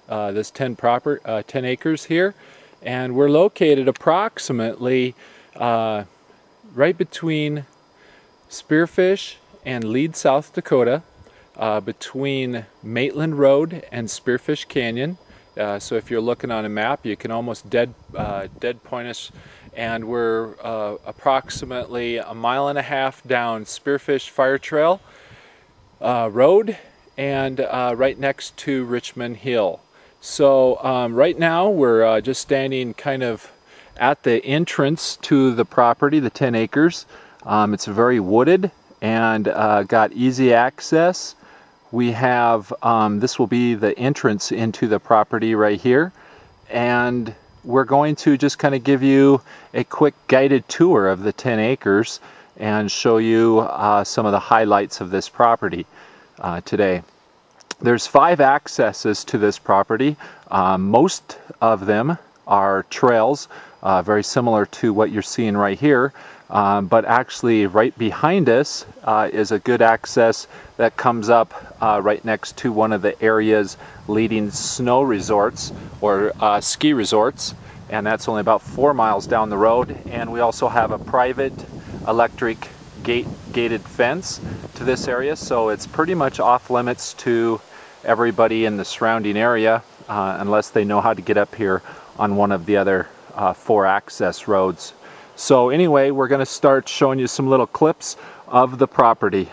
this 10 acres here, and we're located approximately right between Spearfish and Lead, South Dakota, between Maitland Road and Spearfish Canyon. So if you're looking on a map, you can almost dead point us, and we're approximately 1.5 miles down Spearfish Fire Trail Road, and right next to Richmond Hill. So right now we're just standing kind of at the entrance to the property, the 10 acres. It's very wooded and got easy access. We have, this will be the entrance into the property right here, and we're going to just kind of give you a quick guided tour of the 10 acres and show you some of the highlights of this property today. There's 5 accesses to this property. Most of them are trails, very similar to what you're seeing right here. But actually right behind us is a good access that comes up right next to one of the area's leading snow resorts or ski resorts, and that's only about 4 miles down the road. And we also have a private electric gated fence to this area, so it's pretty much off limits to everybody in the surrounding area unless they know how to get up here on one of the other 4 access roads. So anyway, we're going to start showing you some little clips of the property.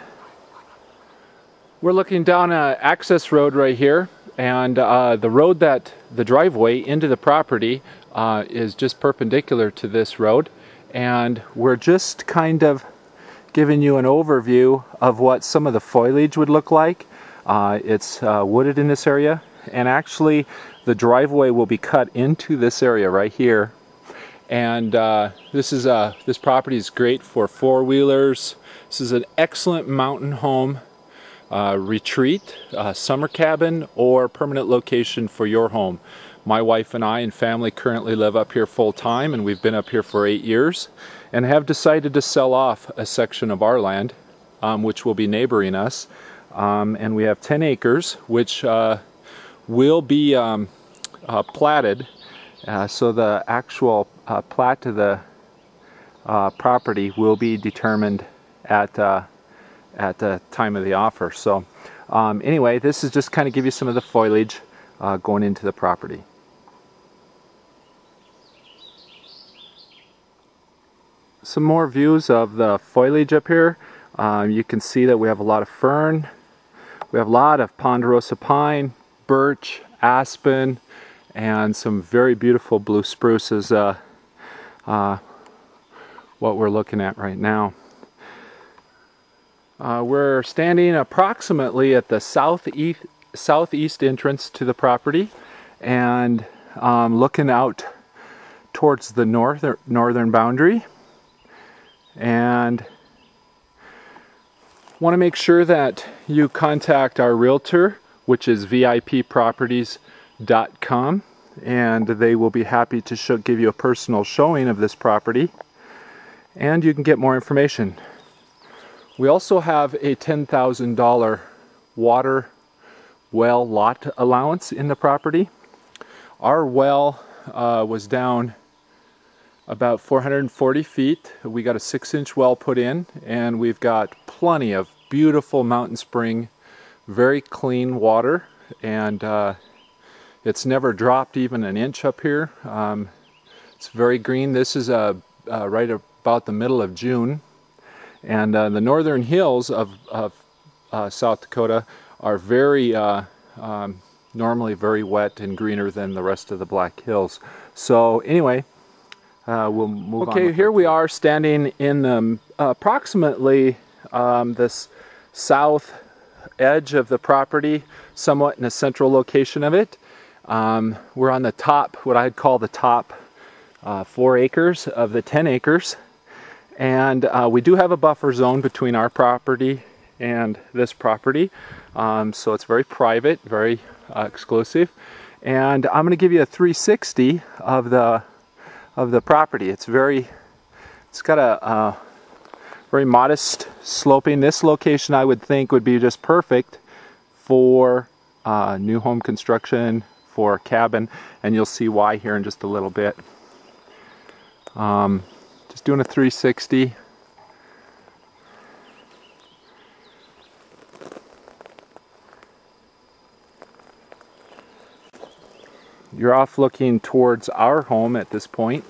We're looking down an access road right here, and the driveway into the property is just perpendicular to this road, and we're just kind of giving you an overview of what some of the foliage would look like. It's wooded in this area, and actually the driveway will be cut into this area right here. And this property is great for 4-wheelers. This is an excellent mountain home, retreat, summer cabin, or permanent location for your home. My wife and I and family currently live up here full time, and we've been up here for 8 years, and have decided to sell off a section of our land, which will be neighboring us. And we have 10 acres, which will be platted. So the actual plat to the property will be determined at the time of the offer. So anyway, this is just kind of give you some of the foliage going into the property. Some more views of the foliage up here. You can see that we have a lot of fern. We have a lot of ponderosa pine, birch, aspen, and some very beautiful blue spruce is what we're looking at right now. We're standing approximately at the southeast entrance to the property, and looking out towards the northern boundary, and want to make sure that you contact our realtor, which is VIPproperties.com, and they will be happy to give you a personal showing of this property, and you can get more information. We also have a $10,000 water well lot allowance in the property. Our well was down about 440 feet. We got a 6-inch well put in, and we've got plenty of beautiful mountain spring, very clean water, and it's never dropped even an inch up here. It's very green. This is right about the middle of June, and the northern hills of South Dakota are very normally very wet and greener than the rest of the Black Hills. So anyway, we'll move on. Okay, here we are standing in the approximately this south edge of the property, somewhat in a central location of it. We're on the top, what I'd call the top 4 acres of the 10 acres, and we do have a buffer zone between our property and this property, so it's very private, very exclusive. And I'm going to give you a 360 of the property. It's got a very modest sloping. This location, I would think, would be just perfect for new home construction, for a cabin, and you'll see why here in just a little bit. Just doing a 360. You're off looking towards our home at this point.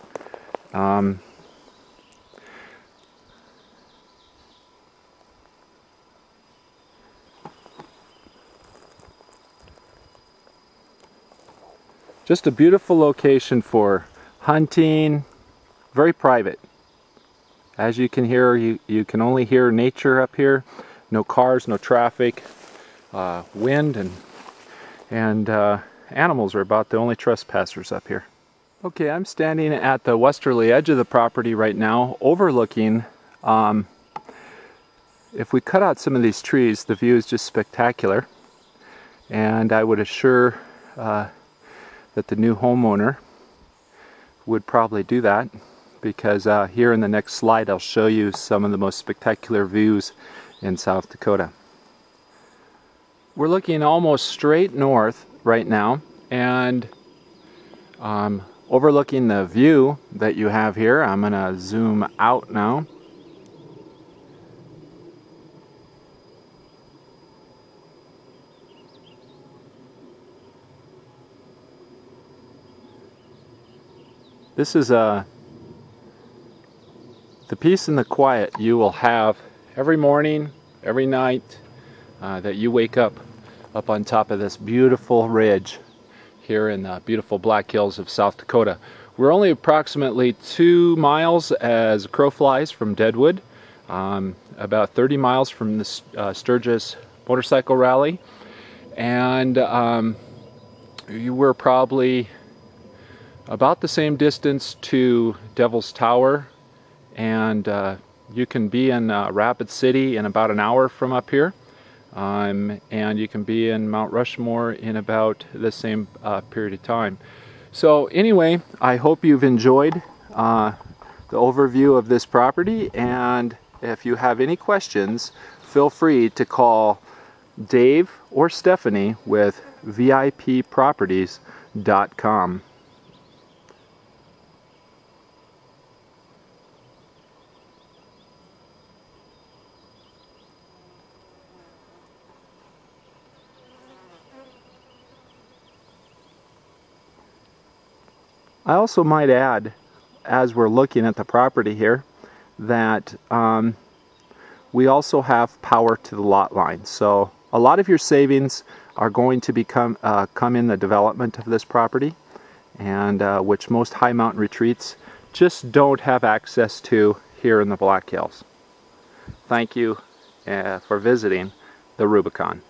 Just a beautiful location for hunting, very private. As you can hear, you can only hear nature up here. No cars, no traffic, wind, and animals are about the only trespassers up here. Okay, I'm standing at the westerly edge of the property right now, overlooking. If we cut out some of these trees, the view is just spectacular. And I would assure that the new homeowner would probably do that, because here in the next slide I'll show you some of the most spectacular views in South Dakota. We're looking almost straight north right now, and overlooking the view that you have here. I'm going to zoom out now. This is the peace and the quiet you will have every morning, every night that you wake up on top of this beautiful ridge here in the beautiful Black Hills of South Dakota. We're only approximately 2 miles as a crow flies from Deadwood, about 30 miles from the Sturgis motorcycle rally, and you were probably about the same distance to Devil's Tower, and you can be in Rapid City in about an hour from up here, and you can be in Mount Rushmore in about the same period of time. So anyway, I hope you've enjoyed the overview of this property, and if you have any questions, feel free to call Dave or Stephanie with VIPproperties.com. I also might add, as we're looking at the property here, that we also have power to the lot line. So a lot of your savings are going to come in the development of this property, and which most high mountain retreats just don't have access to here in the Black Hills. Thank you for visiting the Rubicon.